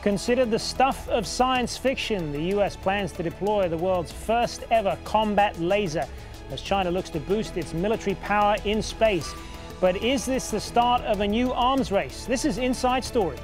Considered the stuff of science fiction, the US plans to deploy the world's first ever combat laser as China looks to boost its military power in space. But is this the start of a new arms race? This is Inside Story.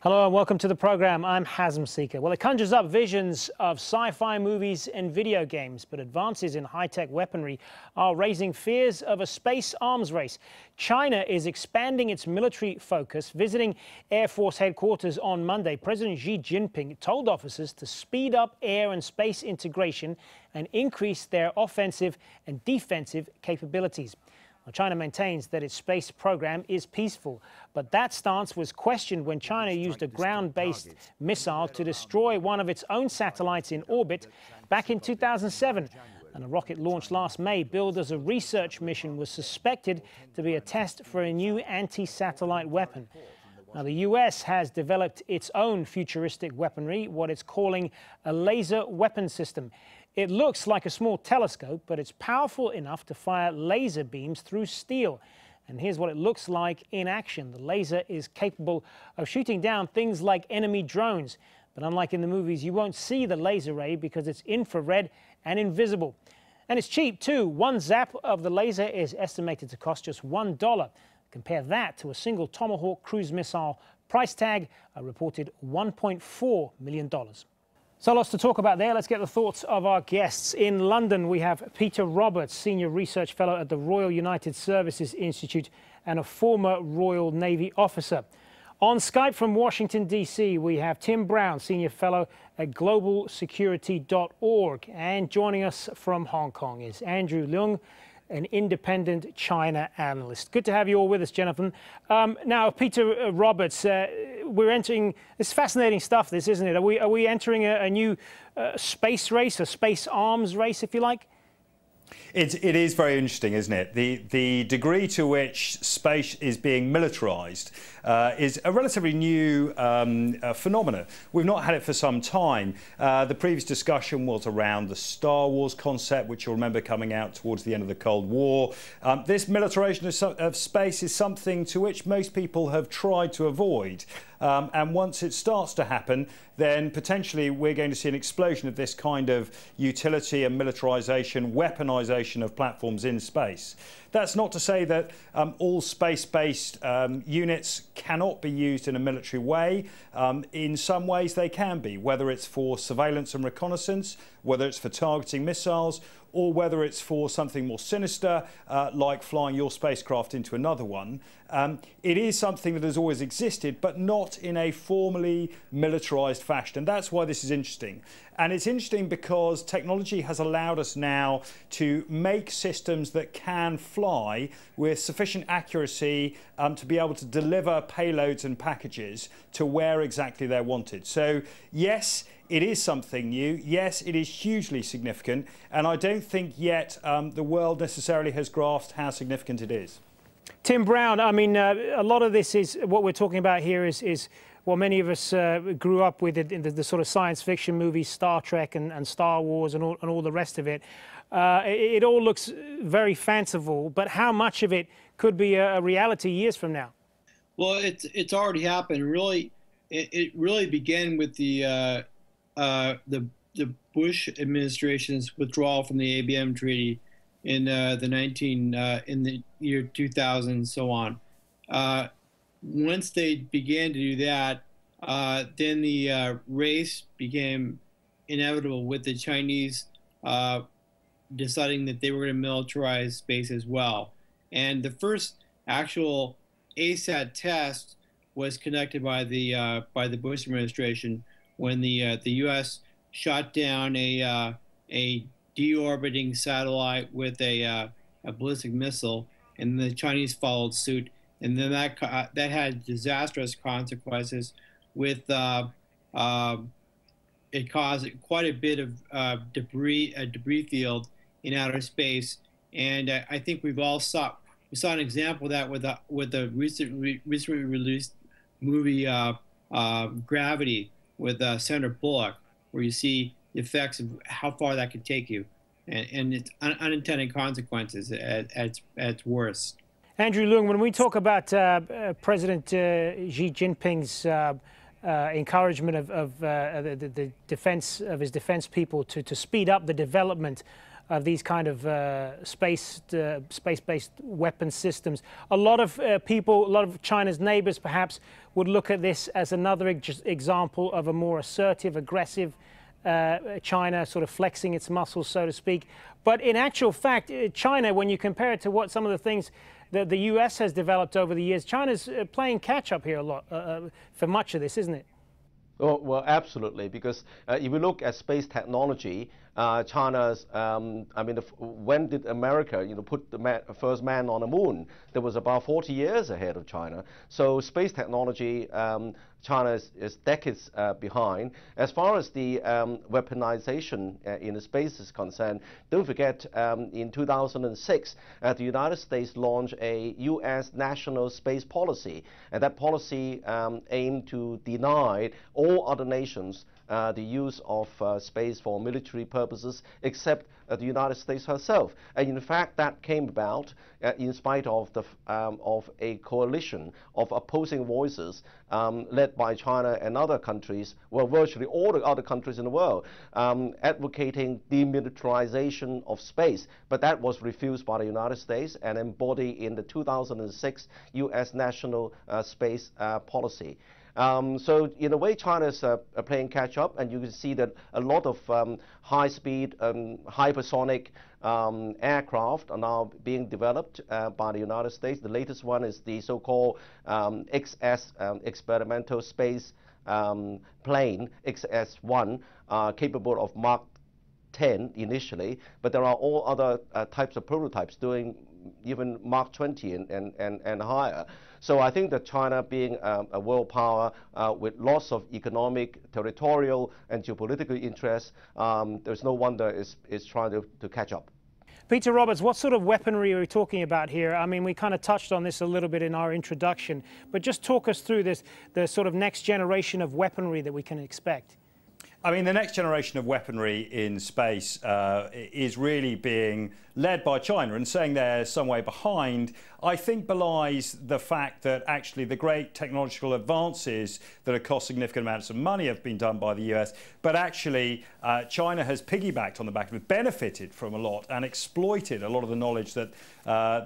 Hello and welcome to the program. I'm Hazem Sika. Well, it conjures up visions of sci-fi movies and video games, but advances in high-tech weaponry are raising fears of a space arms race. China is expanding its military focus. Visiting Air Force headquarters on Monday, President Xi Jinping told officers to speed up air and space integration and increase their offensive and defensive capabilities. Well, China maintains that its space program is peaceful, but that stance was questioned when China used a ground-based missile to destroy one of its own satellites in orbit back in 2007. And a rocket launched last May, billed as a research mission, was suspected to be a test for a new anti-satellite weapon. Now, the US has developed its own futuristic weaponry, what it's calling a laser weapon system. It looks like a small telescope, but it's powerful enough to fire laser beams through steel. And here's what it looks like in action. The laser is capable of shooting down things like enemy drones. But unlike in the movies, you won't see the laser ray because it's infrared and invisible. And it's cheap too. One zap of the laser is estimated to cost just $1. Compare that to a single Tomahawk cruise missile price tag, a reported $1.4 million. So lots to talk about there. Let's get the thoughts of our guests. In London, we have Peter Roberts, Senior Research Fellow at the Royal United Services Institute and a former Royal Navy officer. On Skype from Washington, D.C., we have Tim Brown, Senior Fellow at globalsecurity.org. And joining us from Hong Kong is Andrew Leung, an independent China analyst. Good to have you all with us, gentlemen. Now, Peter Roberts, we're entering this fascinating stuff, this, isn't it? Are we entering a new space race, a space arms race, if you like? It is very interesting, isn't it? The degree to which space is being militarized is a relatively new phenomenon. We've not had it for some time. The previous discussion was around the Star Wars concept, which you'll remember coming out towards the end of the Cold War. This militarization of space is something to which most people have tried to avoid. And once it starts to happen, then potentially we're going to see an explosion of this kind of utility and militarization, weaponization of platforms in space. That's not to say that all space-based units cannot be used in a military way. In some ways they can be, whether it's for surveillance and reconnaissance, whether it's for targeting missiles, or whether it's for something more sinister, like flying your spacecraft into another one. It is something that has always existed, but not in a formally militarized fashion. And that's why this is interesting. And it's interesting because technology has allowed us now to make systems that can fly with sufficient accuracy to be able to deliver payloads and packages to where exactly they're wanted. So yes, it is something new. Yes, it is hugely significant. And I don't think yet the world necessarily has grasped how significant it is. Tim Brown, I mean, a lot of this is what we're talking about here is what many of us grew up with in the sort of science fiction movies, Star Trek and Star Wars and all the rest of it. It all looks very fanciful, but how much of it could be a reality years from now? Well, it's already happened. Really, it really began with the Bush administration's withdrawal from the ABM treaty in the year 2000 and so on. Once they began to do that, then the race became inevitable with the Chinese deciding that they were going to militarize space as well. And the first actual ASAT test was conducted by the Bush administration when the U.S. shot down a deorbiting satellite with a ballistic missile, and the Chinese followed suit. And then that had disastrous consequences. With it caused quite a bit of debris field in outer space, and I think we saw an example of that with the recently released movie Gravity with Sandra Bullock, where you see the effects of how far that could take you, and its unintended consequences at its worst. Andrew Leung, when we talk about President Xi Jinping's encouragement of the defense of his defense people to speed up the development of these kind of space-based weapon systems, a lot of people, a lot of China's neighbors perhaps would look at this as another example of a more assertive, aggressive China sort of flexing its muscles, so to speak. But in actual fact, China, when you compare it to what some of the things that the US has developed over the years, China's playing catch up here a lot for much of this, isn't it? Oh, well, absolutely, because if you look at space technology, China's, when did America, put the first man on the moon? There was about 40 years ahead of China. So space technology, China is decades behind. As far as the weaponization in the space is concerned, don't forget in 2006, the United States launched a U.S. national space policy, and that policy aimed to deny all other nations the use of space for military purposes, except the United States herself. And in fact, that came about in spite of a coalition of opposing voices led by China and other countries, well, virtually all the other countries in the world, advocating demilitarization of space. But that was refused by the United States and embodied in the 2006 U.S. national space policy. So in a way, China is playing catch up, and you can see that a lot of high-speed, hypersonic aircraft are now being developed by the United States. The latest one is the so-called XS, experimental space plane, XS-1, capable of Mach 10 initially, but there are all other types of prototypes doing even Mach 20 and higher. So I think that China, being a world power with lots of economic, territorial, and geopolitical interests, there's no wonder it's trying to catch up. Peter Roberts, what sort of weaponry are we talking about here? I mean, we kind of touched on this a little bit in our introduction, but just talk us through the sort of next generation of weaponry that we can expect. I mean, the next generation of weaponry in space is really being led by China, and saying they're some way behind, I think, belies the fact that actually the great technological advances that have cost significant amounts of money have been done by the US, but actually China has piggybacked on the back of it, benefited from a lot and exploited a lot of the knowledge that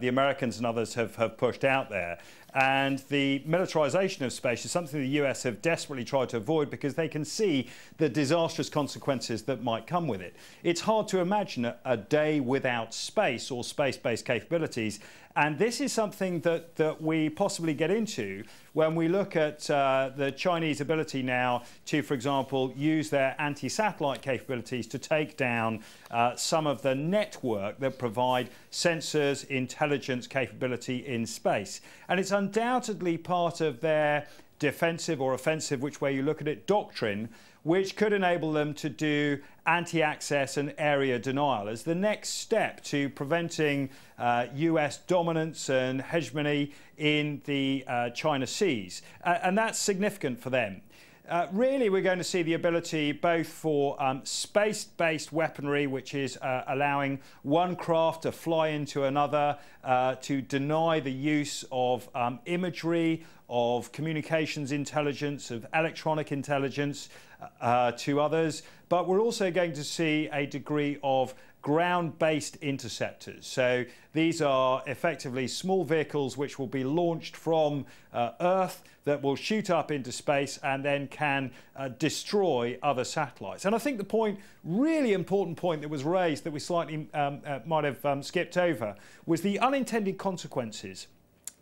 the Americans and others have pushed out there. And the militarization of space is something the US have desperately tried to avoid because they can see the disastrous consequences that might come with it. It's hard to imagine a day without space or space-based capabilities. And this is something that we possibly get into when we look at the Chinese ability now to, for example, use their anti-satellite capabilities to take down some of the network that provide sensors, intelligence capability in space. And it's undoubtedly part of their defensive or offensive, which way you look at it, doctrine, which could enable them to do anti-access and area denial as the next step to preventing US dominance and hegemony in the China seas. And that's significant for them. Really, we're going to see the ability both for space-based weaponry, which is allowing one craft to fly into another, to deny the use of imagery, of communications intelligence, of electronic intelligence to others. But we're also going to see a degree of ground-based interceptors. So these are effectively small vehicles which will be launched from Earth that will shoot up into space and then can destroy other satellites. And I think the really important point that was raised that we slightly might have skipped over was the unintended consequences,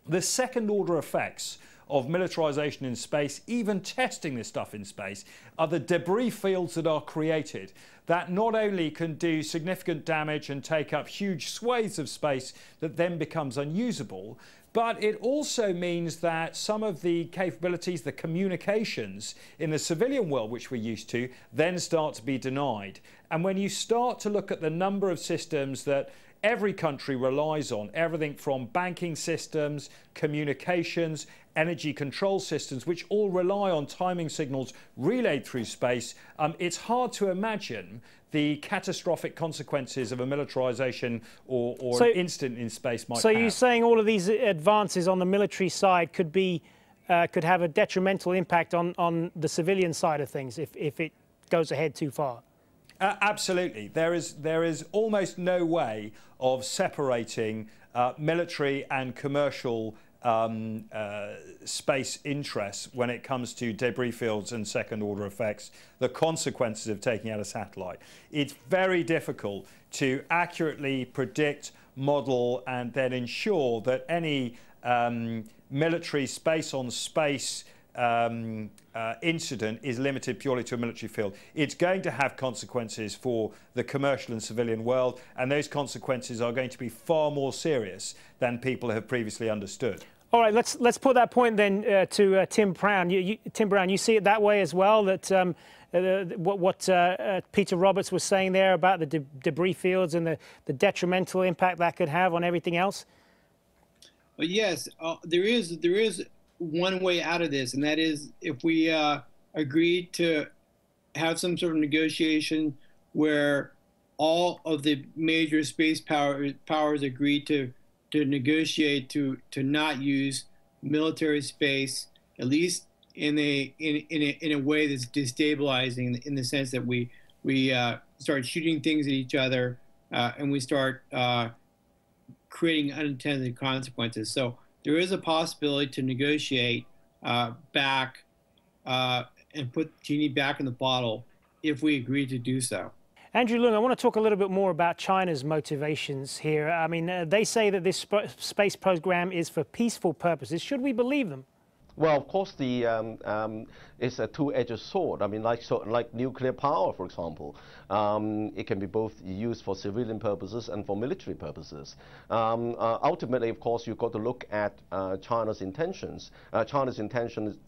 the second-order effects of militarization in space, even testing this stuff in space, are the debris fields that are created that not only can do significant damage and take up huge swathes of space that then becomes unusable, but it also means that some of the capabilities, the communications in the civilian world, which we're used to, then start to be denied. And when you start to look at the number of systems that every country relies on, everything from banking systems, communications, energy control systems, which all rely on timing signals relayed through space, it's hard to imagine the catastrophic consequences of a militarization or an incident in space might have. So you're saying all of these advances on the military side could have a detrimental impact on the civilian side of things if it goes ahead too far? Absolutely. There is almost no way of separating military and commercial space interests when it comes to debris fields and second-order effects, the consequences of taking out a satellite. It's very difficult to accurately predict, model, and then ensure that any military space-on-space incident is limited purely to a military field. It's going to have consequences for the commercial and civilian world, and those consequences are going to be far more serious than people have previously understood. All right, let's put that point then to Tim Brown. Tim Brown, you see it that way as well, that what Peter Roberts was saying there about the debris fields and the detrimental impact that could have on everything else? Well, yes, there is one way out of this, and that is if we agree to have some sort of negotiation where all of the major space powers agree to negotiate to not use military space, at least in a way that's destabilizing, in the sense that we start shooting things at each other and we start creating unintended consequences. So there is a possibility to negotiate back and put genie back in the bottle if we agree to do so. Andrew Leung, I want to talk a little bit more about China's motivations here. I mean, they say that this space program is for peaceful purposes. Should we believe them? Well, of course, it's a two-edged sword. I mean, like nuclear power, for example. It can be both used for civilian purposes and for military purposes. Ultimately, of course, you've got to look at China's intentions. China's intention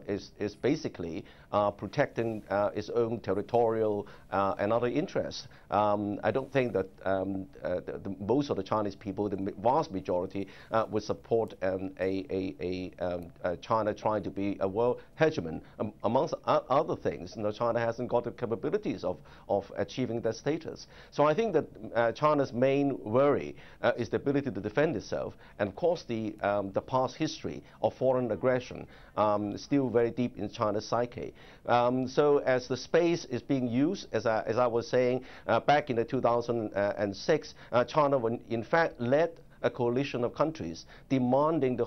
is basically protecting its own territorial and other interests. I don't think that most of the Chinese people, the vast majority, would support China trying to be a world hegemon. Amongst other things, China hasn't got the capabilities of achieving that status. So I think that China's main worry is the ability to defend itself, and of course the past history of foreign aggression still very deep in China's psyche. So as the space is being used, as I was saying, back in the 2006, China in fact led a coalition of countries demanding the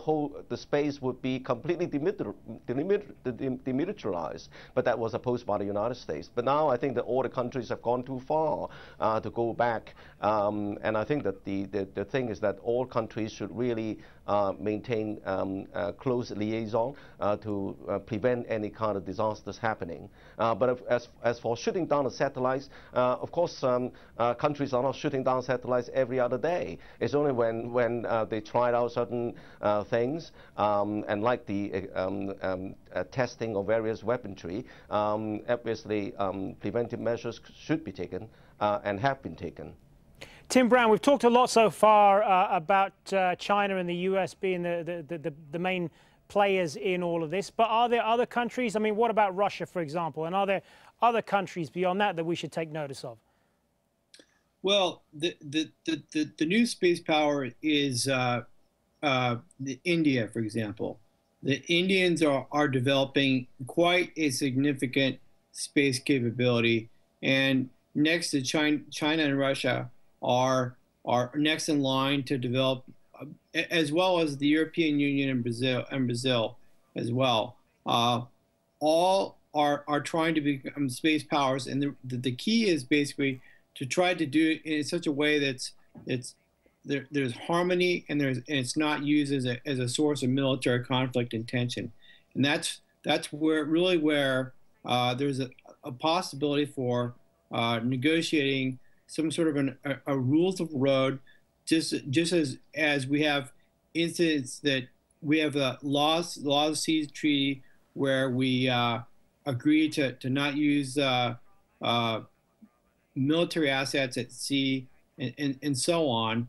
space would be completely demilitarized, but that was opposed by the United States. But now I think that all the countries have gone too far to go back, and I think that the thing is that all countries should really maintain close liaison to prevent any kind of disasters happening. But as for shooting down the satellites, of course, countries are not shooting down satellites every other day. It's only when they tried out certain things, and like the testing of various weaponry, obviously preventive measures should be taken and have been taken. Tim Brown, we've talked a lot so far about China and the US being the main players in all of this, but are there other countries? I mean, what about Russia, for example? And are there other countries beyond that we should take notice of? Well, the new space power is India, for example. The Indians are developing quite a significant space capability, and next to China and Russia are next in line to develop, as well as the European Union and Brazil as well. All are trying to become space powers, and the key is basically to try to do it in such a way that's there's harmony and it's not used as a source of military conflict and tension, and that's where there's a possibility for negotiating some sort of a rules of road, just as we have incidents that we have the laws of sea treaty where we agree to not use military assets at sea and so on.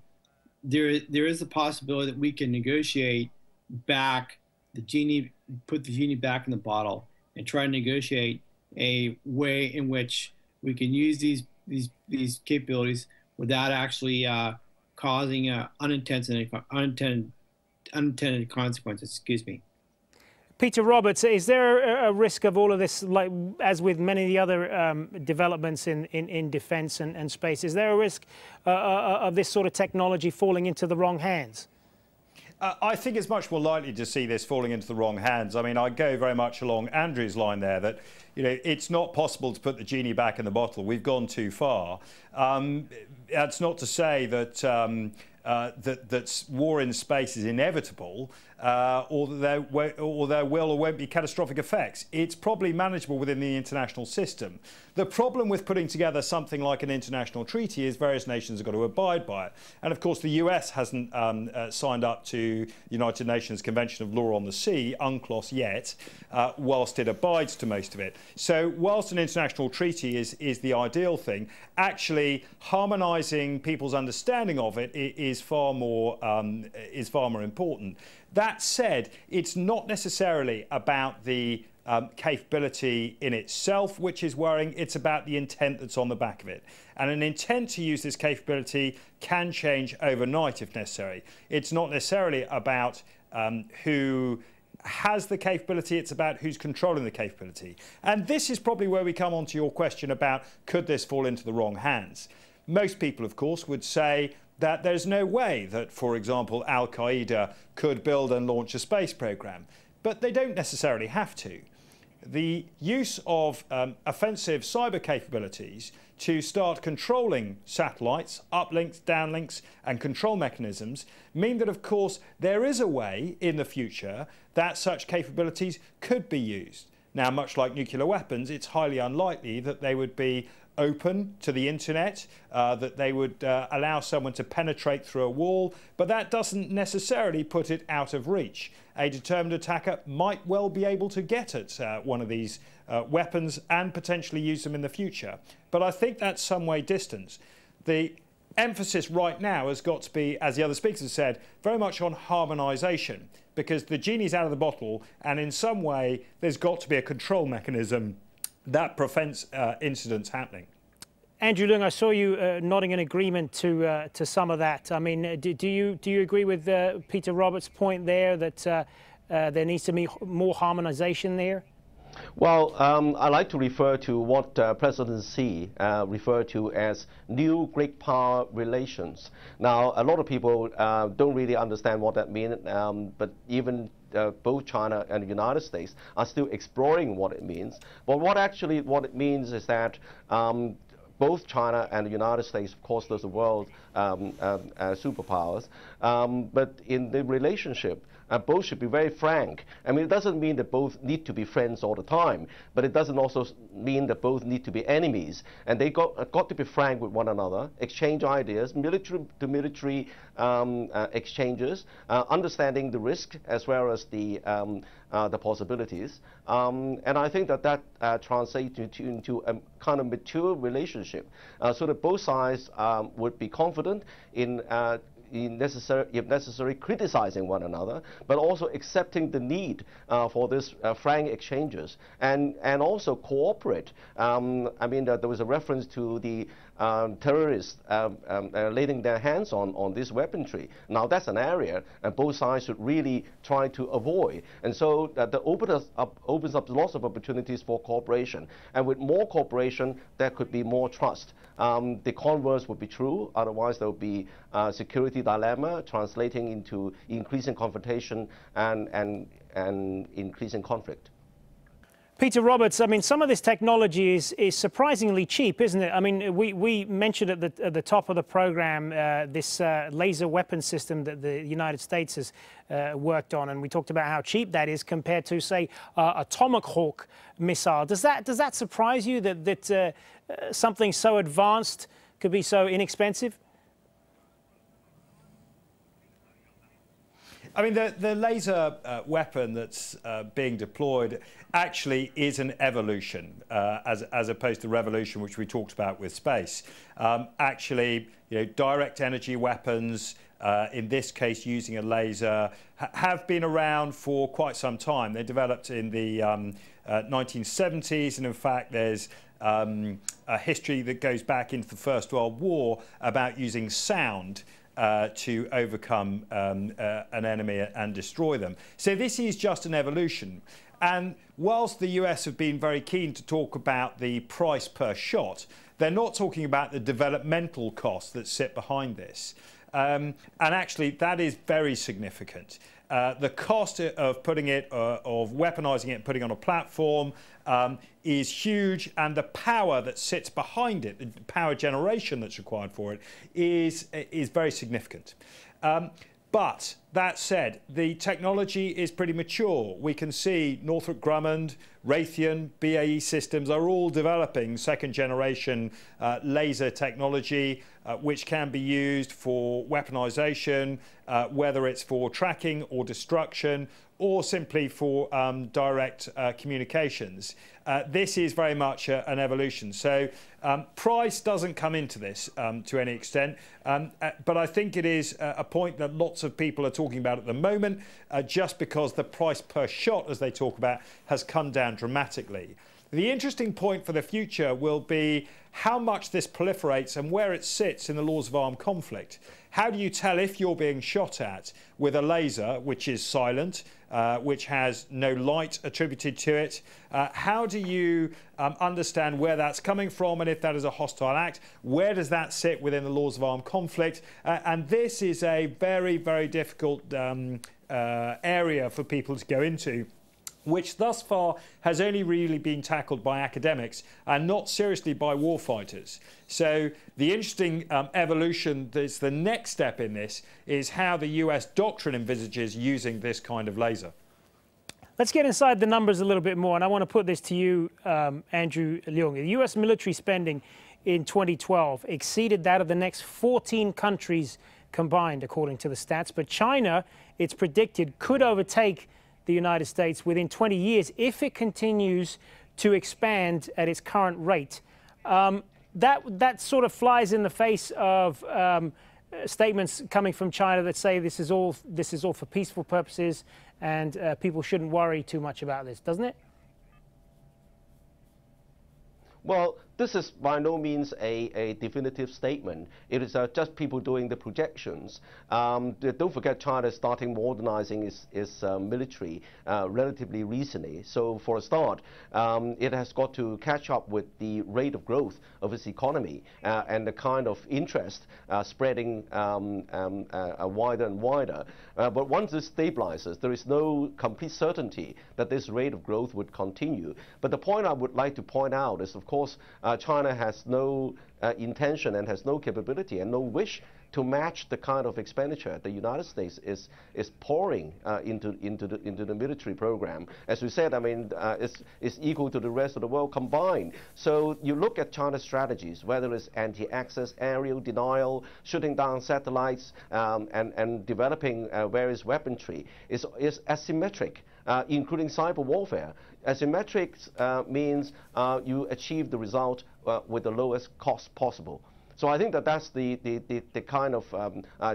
There is a possibility that we can negotiate back put the genie back in the bottle and try to negotiate a way in which we can use these capabilities without actually causing unintended consequences. Excuse me. Peter Roberts, is there a risk of all of this, like as with many of the other developments in defense and space, is there a risk of this sort of technology falling into the wrong hands? I think it's much more likely to see this falling into the wrong hands. I mean, I go very much along Andrew's line there that, it's not possible to put the genie back in the bottle. We've gone too far. That's not to say that that war in space is inevitable, or there will or won't be catastrophic effects. It's probably manageable within the international system. The problem with putting together something like an international treaty is various nations have got to abide by it. And of course, the US hasn't signed up to the United Nations Convention of Law on the Sea, UNCLOS, yet, whilst it abides to most of it. So whilst an international treaty is the ideal thing, actually harmonising people's understanding of it is far more important. That said, it's not necessarily about the capability in itself, which is worrying. It's about the intent that's on the back of it. And an intent to use this capability can change overnight if necessary. It's not necessarily about who has the capability, it's about who's controlling the capability. And this is probably where we come on to your question about could this fall into the wrong hands. Most people, of course, would say that there's no way that, for example, Al-Qaeda could build and launch a space program. But they don't necessarily have to. The use of offensive cyber capabilities to start controlling satellites, uplinks, downlinks, and control mechanisms mean that, of course, there is a way in the future that such capabilities could be used. Now, much like nuclear weapons, it's highly unlikely that they would be open to the internet, that they would allow someone to penetrate through a wall, but that doesn't necessarily put it out of reach. A determined attacker might well be able to get at one of these weapons and potentially use them in the future. But I think that's some way distance. The emphasis right now has got to be, as the other speakers have said, very much on harmonisation, because the genie's out of the bottle, and in some way there's got to be a control mechanism that prevents incidents happening. Andrew Leung, I saw you nodding in agreement to some of that. I mean, do you agree with Peter Roberts' point there that there needs to be more harmonisation there? Well, I like to refer to what President Xi referred to as new great power relations. Now, a lot of people don't really understand what that means, but even both China and the United States are still exploring what it means. But what it means is that both China and the United States, of course, those are world superpowers, but in the relationship, both should be very frank. I mean, it doesn't mean that both need to be friends all the time, but it doesn't also mean that both need to be enemies. And they got to be frank with one another, exchange ideas, military to military exchanges, understanding the risk as well as the possibilities. And I think that translates into a kind of mature relationship, so that both sides would be confident in if necessary, criticizing one another, but also accepting the need for this frank exchanges and also cooperate. I mean, there was a reference to the terrorists laying their hands on this weaponry. Now, that's an area both sides should really try to avoid. And so that opens up lots of opportunities for cooperation. And with more cooperation, there could be more trust. The converse would be true. Otherwise, there would be security dilemma translating into increasing confrontation and increasing conflict. Peter Roberts, I mean, some of this technology is surprisingly cheap, isn't it? I mean, we mentioned at the top of the program this laser weapon system that the United States has worked on, and we talked about how cheap that is compared to, say, a Tomahawk missile. Does that surprise you that something so advanced could be so inexpensive? I mean, the laser weapon that's being deployed actually is an evolution, as opposed to the revolution which we talked about with space. Actually, direct energy weapons, in this case using a laser, have been around for quite some time. They developed in the 1970s, and in fact there's a history that goes back into the First World War about using sound to overcome an enemy and destroy them. So this is just an evolution. And whilst the US have been very keen to talk about the price per shot, they're not talking about the developmental costs that sit behind this. And actually, that is very significant. The cost of putting it, of weaponizing it, putting it on a platform is huge, and the power that sits behind it, the power generation that's required for it, is very significant. But that said, the technology is pretty mature. We can see Northrop Grumman, Raytheon, BAE Systems are all developing second-generation laser technology, which can be used for weaponization, whether it's for tracking or destruction, or simply for direct communications. This is very much an evolution. So price doesn't come into this to any extent, but I think it is a point that lots of people are talking about at the moment, just because the price per shot, as they talk about, has come down dramatically. The interesting point for the future will be how much this proliferates and where it sits in the laws of armed conflict. How do you tell if you're being shot at with a laser, which is silent, which has no light attributed to it? How do you understand where that's coming from, and if that is a hostile act? Where does that sit within the laws of armed conflict? And this is a very, very difficult area for people to go into, which thus far has only really been tackled by academics and not seriously by warfighters. So the interesting evolution, that's the next step in this, is how the US doctrine envisages using this kind of laser. Let's get inside the numbers a little bit more, and I want to put this to you, Andrew Leung. The US military spending in 2012 exceeded that of the next 14 countries combined, according to the stats. But China, it's predicted, could overtake the United States within 20 years if it continues to expand at its current rate. That sort of flies in the face of statements coming from China that say this is all for peaceful purposes, and people shouldn't worry too much about this, doesn't it? Well, this is by no means a definitive statement. It is just people doing the projections. Don't forget, China is starting modernizing its military relatively recently. So for a start, it has got to catch up with the rate of growth of its economy and the kind of interest spreading wider and wider. But once it stabilizes, there is no complete certainty that this rate of growth would continue. But the point I would like to point out is, of course, China has no intention and has no capability and no wish to match the kind of expenditure the United States is pouring into the military program. As we said, I mean, it's equal to the rest of the world combined. So you look at China's strategies, whether it's anti-access, aerial denial, shooting down satellites, and developing various weaponry, is asymmetric. Including cyber warfare. Asymmetric means you achieve the result with the lowest cost possible. So I think that that's the kind of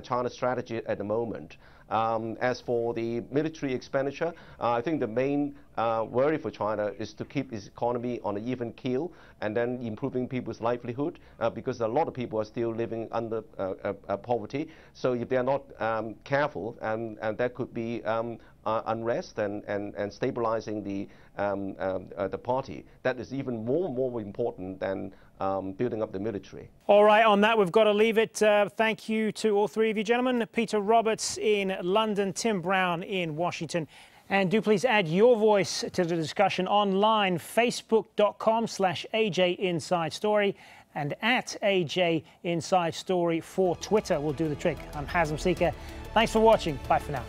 China strategy at the moment. As for the military expenditure, I think the main worry for China is to keep its economy on an even keel and then improving people's livelihood, because a lot of people are still living under poverty. So if they are not careful, and there could be unrest and stabilizing the party. That is even more important than building up the military. All right, on that, we've got to leave it. Thank you to all three of you gentlemen. Peter Roberts in London, Tim Brown in Washington. And do please add your voice to the discussion online, facebook.com/AJ Inside Story and at AJ Inside Story for Twitter will do the trick. I'm Hazem Sika. Thanks for watching. Bye for now.